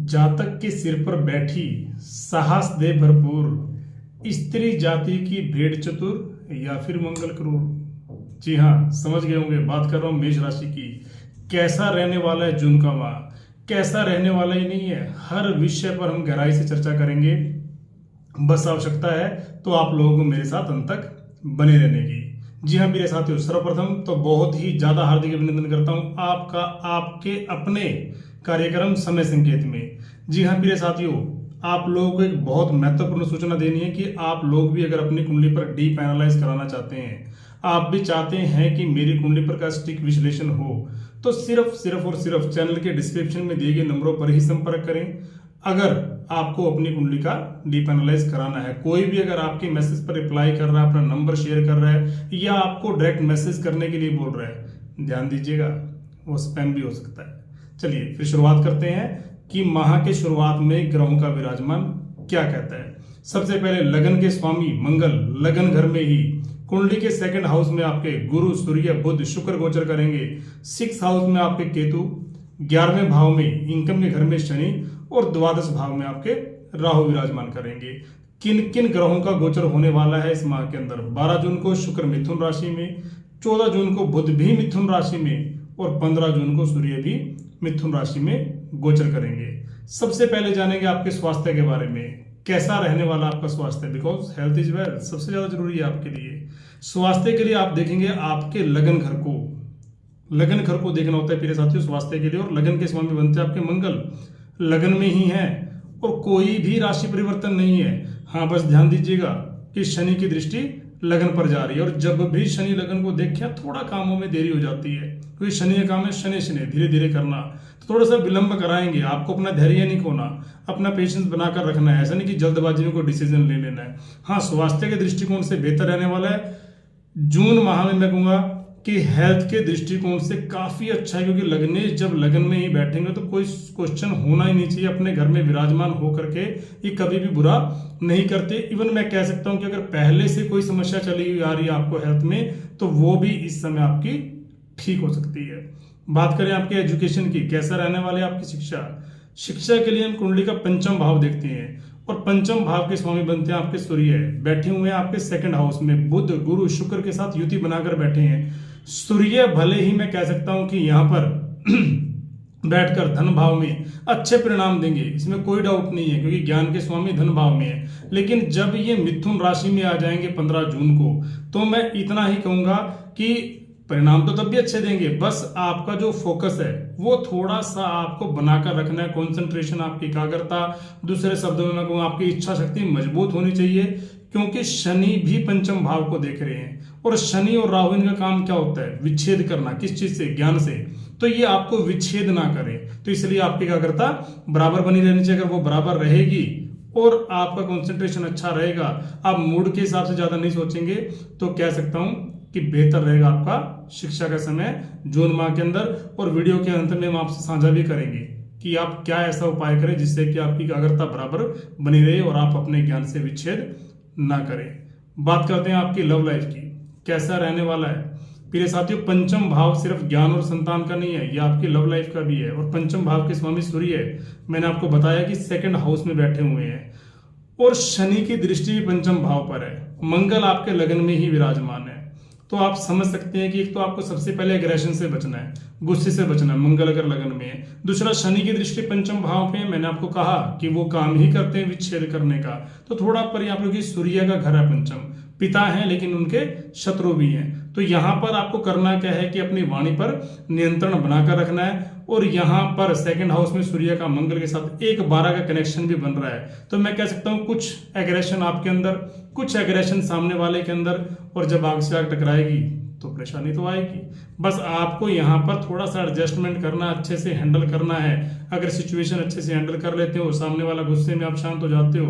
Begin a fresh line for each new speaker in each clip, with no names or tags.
जातक के सिर पर बैठी साहस दे भरपूर स्त्री जाति की भेड़ चतुर या फिर मंगल क्रूर। जी हाँ, समझ गए होंगे, बात कर रहा हूं मेष राशि की। कैसा रहने वाला है जून का माह, कैसा रहने वाला ही नहीं है, हर विषय पर हम गहराई से चर्चा करेंगे। बस आवश्यकता है तो आप लोगों को मेरे साथ अंत तक बने रहने की। जी हाँ मेरे साथियों, सर्वप्रथम तो बहुत ही ज्यादा हार्दिक अभिनंदन करता हूं आपका आपके अपने कार्यक्रम समय संकेत में। जी हाँ मेरे साथियों, आप लोगों को एक बहुत महत्वपूर्ण सूचना देनी है कि आप लोग भी अगर अपनी कुंडली पर डीप एनालाइज कराना चाहते हैं, आप भी चाहते हैं कि मेरी कुंडली पर का सटीक विश्लेषण हो, तो सिर्फ और सिर्फ चैनल के डिस्क्रिप्शन में दिए गए नंबरों पर ही संपर्क करें। अगर आपको अपनी कुंडली का डीप एनालाइज कराना है, कोई भी अगर आपके मैसेज पर रिप्लाई कर रहा है, अपना नंबर शेयर कर रहा है या आपको डायरेक्ट मैसेज करने के लिए बोल रहा है, ध्यान दीजिएगा, वो स्पैम भी हो सकता है। चलिए फिर शुरुआत करते हैं कि माह के शुरुआत में ग्रहों का विराजमान क्या कहता है। सबसे पहले लगन के स्वामी मंगल लगन घर में ही कुंडली के सेकंड हाउस में आपके गुरु सूर्य बुध शुक्र गोचर करेंगे। 6th हाउस में आपके केतु, 11वें भाव में इनकम के घर में शनि और 12 भाव में आपके राहु विराजमान करेंगे। किन किन ग्रहों का गोचर होने वाला है इस माह के अंदर? 12 जून को शुक्र मिथुन राशि में, 14 जून को बुध भी मिथुन राशि में और 15 जून को सूर्य भी मिथुन राशि में गोचर करेंगे। सबसे पहले जानेंगे आपके स्वास्थ्य के बारे में, कैसा रहने वाला आपका स्वास्थ्य, बिकॉज हेल्थ इज वेल्थ, सबसे ज्यादा जरूरी है आपके लिए। स्वास्थ्य के लिए आप देखेंगे आपके लगन घर को, लगन घर को देखना होता है प्रिय साथियों स्वास्थ्य के लिए। और लगन के स्वामी बनते हैं आपके मंगल, लगन में ही है और कोई भी राशि परिवर्तन नहीं है। हाँ बस ध्यान दीजिएगा कि शनि की दृष्टि लगन पर जा रही है और जब भी शनि लगन को देखे थोड़ा कामों में देरी हो जाती है, क्योंकि शनि का काम है शनि शनि धीरे धीरे करना, तो थोड़ा सा विलंब कराएंगे। आपको अपना धैर्य नहीं खोना, अपना पेशेंस बनाकर रखना है, ऐसा नहीं कि जल्दबाजी में कोई डिसीजन ले लेना है। हाँ स्वास्थ्य के दृष्टिकोण से बेहतर रहने वाला है। जून माह में मैं कहूंगा कि हेल्थ के दृष्टिकोण से काफी अच्छा है, क्योंकि लगने जब लगन में ही बैठेंगे तो कोई क्वेश्चन होना ही नहीं चाहिए। अपने घर में विराजमान होकर के ये कभी भी बुरा नहीं करते। इवन मैं कह सकता हूं कि अगर पहले से कोई समस्या चली हुई आ रही है आपको हेल्थ में, तो वो भी इस समय आपकी ठीक हो सकती है। बात करें आपके एजुकेशन की, कैसा रहने वाले आपकी शिक्षा। शिक्षा के लिए हम कुंडली का पंचम भाव देखते हैं और पंचम भाव के स्वामी बनते हैं आपके सूर्य, बैठे हुए हैं आपके सेकंड हाउस में, बुध गुरु शुक्र के साथ युति बनाकर बैठे हैं। सूर्य भले ही मैं कह सकता हूं कि यहां पर बैठकर धन भाव में अच्छे परिणाम देंगे, इसमें कोई डाउट नहीं है, क्योंकि ज्ञान के स्वामी धन भाव में है। लेकिन जब ये मिथुन राशि में आ जाएंगे 15 जून को, तो मैं इतना ही कहूंगा कि परिणाम तो तब भी अच्छे देंगे, बस आपका जो फोकस है वो थोड़ा सा आपको बनाकर रखना है, कंसंट्रेशन, आपकी एकाग्रता, दूसरे शब्दों में मैं कहूँ आपकी इच्छा शक्ति मजबूत होनी चाहिए, क्योंकि शनि भी पंचम भाव को देख रहे हैं। और शनि और राहु इनका काम क्या होता है? विच्छेद करना। किस चीज से? ज्ञान से। तो ये आपको विच्छेद ना करे, तो इसलिए आपकी एकाग्रता बराबर बनी रहनी चाहिए। अगर वो बराबर रहेगी और आपका कंसंट्रेशन अच्छा रहेगा, आप मूड के हिसाब से ज्यादा नहीं सोचेंगे, तो कह सकता हूं कि बेहतर रहेगा आपका शिक्षा का समय जून माह के अंदर। और वीडियो के अंत में हम आपसे साझा भी करेंगे कि आप क्या ऐसा उपाय करें जिससे कि आपकी एकाग्रता बराबर बनी रहे और आप अपने ज्ञान से विच्छेद ना करें। बात करते हैं आपकी लव लाइफ की, कैसा रहने वाला है प्रिय साथियों। पंचम भाव सिर्फ ज्ञान और संतान का नहीं है, ये आपकी लव लाइफ का भी है। और पंचम भाव के स्वामी सूर्य है, मैंने आपको बताया कि सेकंड हाउस में बैठे हुए हैं और शनि की दृष्टि भी पंचम भाव पर है, मंगल आपके लगन में ही विराजमान है। तो आप समझ सकते हैं कि एक तो आपको सबसे पहले एग्रेशन से बचना है, गुस्से से बचना है, मंगल अगर लगन में है। दूसरा शनि की दृष्टि पंचम भाव पे, मैंने आपको कहा कि वो काम ही करते हैं विच्छेद करने का, तो थोड़ा पर यहाँ पर सूर्य का घर है पंचम, पिता हैं लेकिन उनके शत्रु भी हैं। तो यहाँ पर आपको करना क्या है कि अपनी वाणी पर नियंत्रण बनाकर रखना है। और यहाँ पर सेकंड हाउस में सूर्य का मंगल के साथ 1-12 का कनेक्शन भी बन रहा है, तो मैं कह सकता हूँ कुछ एग्रेशन आपके अंदर, कुछ एग्रेशन सामने वाले के अंदर, और जब आग से आग टकराएगी तो परेशानी तो आएगी। बस आपको यहाँ पर थोड़ा सा एडजस्टमेंट करना, अच्छे से हैंडल करना है। अगर सिचुएशन अच्छे से हैंडल कर लेते हो, सामने वाला गुस्से में आप शांत हो जाते हो,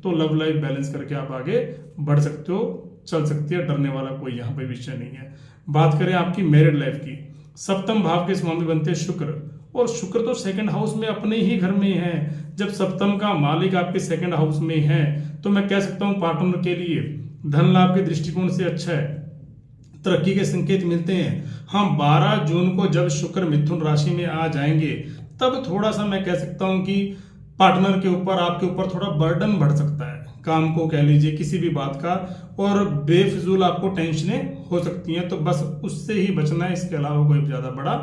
तो लव लाइफ बैलेंस करके आप आगे बढ़ सकते हो, चल सकती है। डरने वाला कोई यहाँ पे विषय नहीं है। बात करें आपकी मैरिड लाइफ की, सप्तम भाव के स्वामी बनते हैं शुक्र, और शुक्र तो सेकंड हाउस में अपने ही घर में है। जब सप्तम का मालिक आपके सेकंड हाउस में है, तो मैं कह सकता हूं पार्टनर के लिए धन लाभ के दृष्टिकोण से अच्छा है, तरक्की के संकेत मिलते हैं। हाँ 12 जून को जब शुक्र मिथुन राशि में आ जाएंगे, तब थोड़ा सा मैं कह सकता हूं कि पार्टनर के ऊपर, आपके ऊपर थोड़ा बर्डन बढ़ सकता है, काम को कह लीजिए, किसी भी बात का, और बेफिजूल आपको टेंशनें हो सकती हैं। तो बस उससे ही बचना है, इसके अलावा कोई ज्यादा बड़ा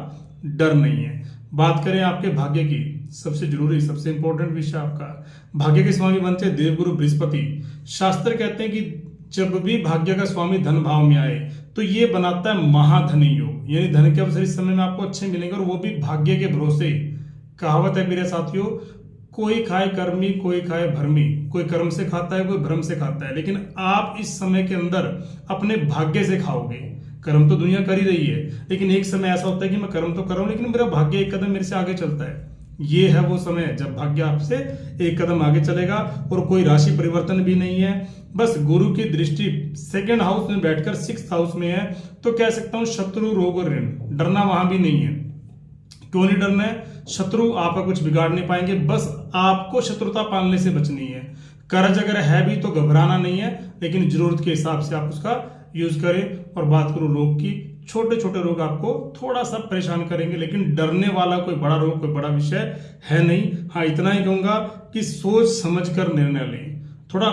डर नहीं है। बात करें आपके भाग्य की, सबसे जरूरी, सबसे इंपॉर्टेंट विषय आपका भाग्य के स्वामी बनते हैं देवगुरु बृहस्पति। शास्त्र कहते हैं कि जब भी भाग्य का स्वामी धन भाव में आए तो ये बनाता है महाधनी योग, यानी धन के अवसर इस समय में आपको अच्छे मिलेंगे, और वो भी भाग्य के भरोसे। कहावत है मेरे साथियों, कोई खाए कर्मी, कोई खाए भरमी, कोई कर्म से खाता है, कोई भ्रम से खाता है, लेकिन आप इस समय के अंदर अपने भाग्य से खाओगे। कर्म तो दुनिया कर ही रही है, लेकिन एक समय ऐसा होता है कि मैं कर्म तो कर रहा हूं, लेकिन मेरा भाग्य एक कदम मेरे से आगे चलता है। ये है वो समय जब भाग्य आपसे एक कदम आगे चलेगा, और कोई राशि परिवर्तन भी नहीं है। बस गुरु की दृष्टि सेकंड हाउस में बैठकर सिक्स्थ हाउस में है, तो कह सकता हूं शत्रु, रोग और ऋण, डरना वहां भी नहीं है। क्यों नहीं डरना है? शत्रु आपका कुछ बिगाड़ नहीं पाएंगे, बस आपको शत्रुता पालने से बचनी है। कर्ज अगर है भी तो घबराना नहीं है, लेकिन जरूरत के हिसाब से आप उसका यूज करें। और बात करूं रोग की, छोटे छोटे रोग आपको थोड़ा सा परेशान करेंगे, लेकिन डरने वाला कोई बड़ा रोग, कोई बड़ा विषय है नहीं। हाँ, इतना ही कहूंगा कि सोच समझकर निर्णय लें, थोड़ा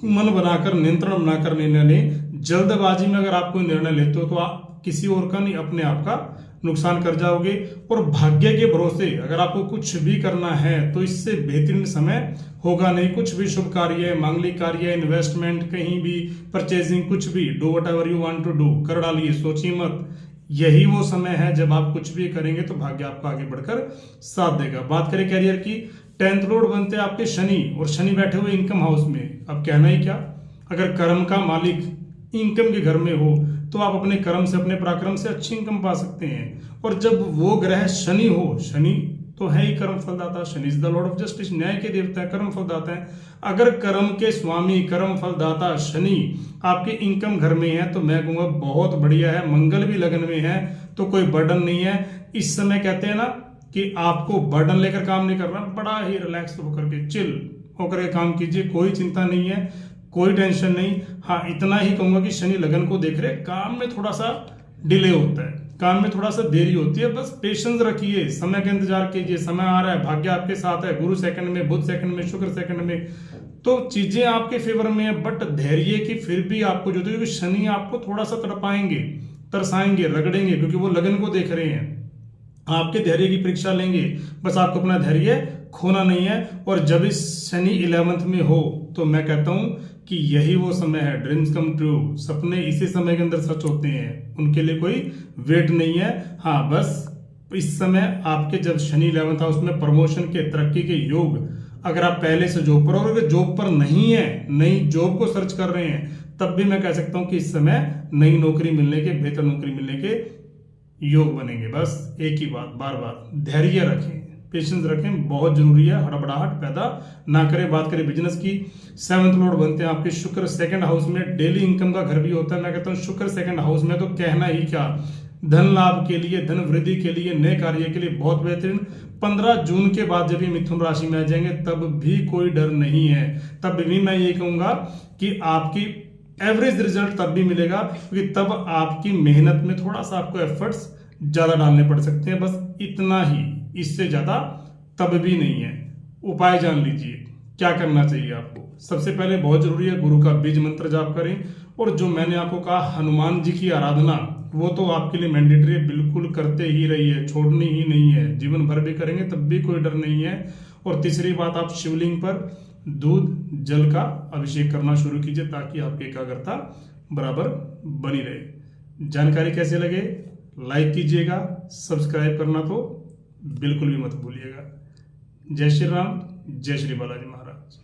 मन बनाकर, नियंत्रण बनाकर निर्णय लें। जल्दबाजी में अगर आप कोई निर्णय लेते हो तो आप किसी और का नहीं, अपने आप का नुकसान कर जाओगे। और भाग्य के भरोसे अगर आपको कुछ भी करना है तो इससे बेहतरीन समय होगा नहीं। कुछ भी शुभ कार्य, मांगलिक कार्य, इन्वेस्टमेंट, कहीं भी परचेजिंग, कुछ भी, do whatever you want to do, कर डालिए, सोचिए मत। यही वो समय है जब आप कुछ भी करेंगे तो भाग्य आपका आगे बढ़कर साथ देगा। बात करें कैरियर की, 10th लॉर्ड बनते हैं आपके शनि, और शनि बैठे हुए इनकम हाउस में। अब कहना ही क्या, अगर कर्म का मालिक इनकम के घर में हो तो आप अपने कर्म से, अपने पराक्रम से अच्छी इनकम पा सकते हैं। और जब वो ग्रह शनि हो, शनि तो है ही कर्म फलदाता, Shani is the lord of justice, न्याय के देवता है, कर्म फलदाता है। अगर कर्म के स्वामी, कर्म फलदाता शनि आपके इनकम घर में है तो मैं कहूंगा बहुत बढ़िया है। मंगल भी लगन में है तो कोई बर्डन नहीं है। इस समय कहते हैं ना कि आपको बर्डन लेकर काम नहीं करना, बड़ा ही रिलैक्स होकर के, चिल होकर के काम कीजिए, कोई चिंता नहीं है, कोई टेंशन नहीं। हाँ, इतना ही कहूंगा कि शनि लगन को देख रहे, काम में थोड़ा सा डिले होता है, काम में थोड़ा सा देरी होती है, बस पेशेंस रखिए, समय का इंतजार कीजिए, समय आ रहा है, भाग्य आपके साथ है, गुरु सेकंड में, बुध सेकंड में, शुक्र सेकंड में, तो चीजें आपके फेवर में है। बट धैर्य की फिर भी आपको जो, क्योंकि शनि आपको थोड़ा सा तड़पाएंगे, तरसाएंगे, रगड़ेंगे, क्योंकि वो लगन को देख रहे हैं, आपके धैर्य की परीक्षा लेंगे। बस आपको अपना धैर्य खोना नहीं है। और जब इस शनि 11th में हो तो मैं कहता हूं कि यही वो समय है, ड्रीम्स कम ट्रू, सपने इसी समय के अंदर सच होते हैं, उनके लिए कोई वेट नहीं है। हाँ, बस इस समय आपके जब शनि 11th हाउस में प्रमोशन के, तरक्की के योग, अगर आप पहले से जॉब पर, और अगर जॉब पर नहीं है, नई जॉब को सर्च कर रहे हैं, तब भी मैं कह सकता हूं कि इस समय नई नौकरी मिलने के, बेहतर नौकरी मिलने के योग बनेंगे। बस एक ही बात, बार बार धैर्य रखें, पेशेंस रखें, बहुत जरूरी है, हड़बड़ाहट पैदा ना करें। बात करें बिजनेस की, 7th लॉर्ड बनते हैं आपके शुक्र, सेकंड हाउस में डेली इनकम का घर भी होता है। मैं कहता हूं शुक्र सेकंड हाउस में तो कहना ही क्या, धन लाभ के लिए, धन वृद्धि के लिए, नए कार्य के लिए बहुत बेहतरीन। 15 जून के बाद जब ये मिथुन राशि में आ जाएंगे तब भी कोई डर नहीं है। तब भी मैं ये कहूंगा कि आपकी एवरेज रिजल्ट तब भी मिलेगा, क्योंकि तब आपकी मेहनत में थोड़ा सा आपको एफर्ट्स ज्यादा डालने पड़ सकते हैं, बस इतना ही, इससे ज्यादा तब भी नहीं है। उपाय जान लीजिए क्या करना चाहिए आपको। सबसे पहले बहुत जरूरी है, गुरु का बीज मंत्र जाप करें, और जो मैंने आपको कहा हनुमान जी की आराधना, वो तो आपके लिए मैंडेटरी है, बिल्कुल करते ही रहिए, छोड़नी ही नहीं है, जीवन भर भी करेंगे तब भी कोई डर नहीं है। और तीसरी बात, आप शिवलिंग पर दूध जल का अभिषेक करना शुरू कीजिए, ताकि आपकी एकाग्रता बराबर बनी रहे। जानकारी कैसे लगे, लाइक कीजिएगा, सब्सक्राइब करना तो बिल्कुल भी मत भूलिएगा। जय श्री राम, जय श्री बालाजी महाराज।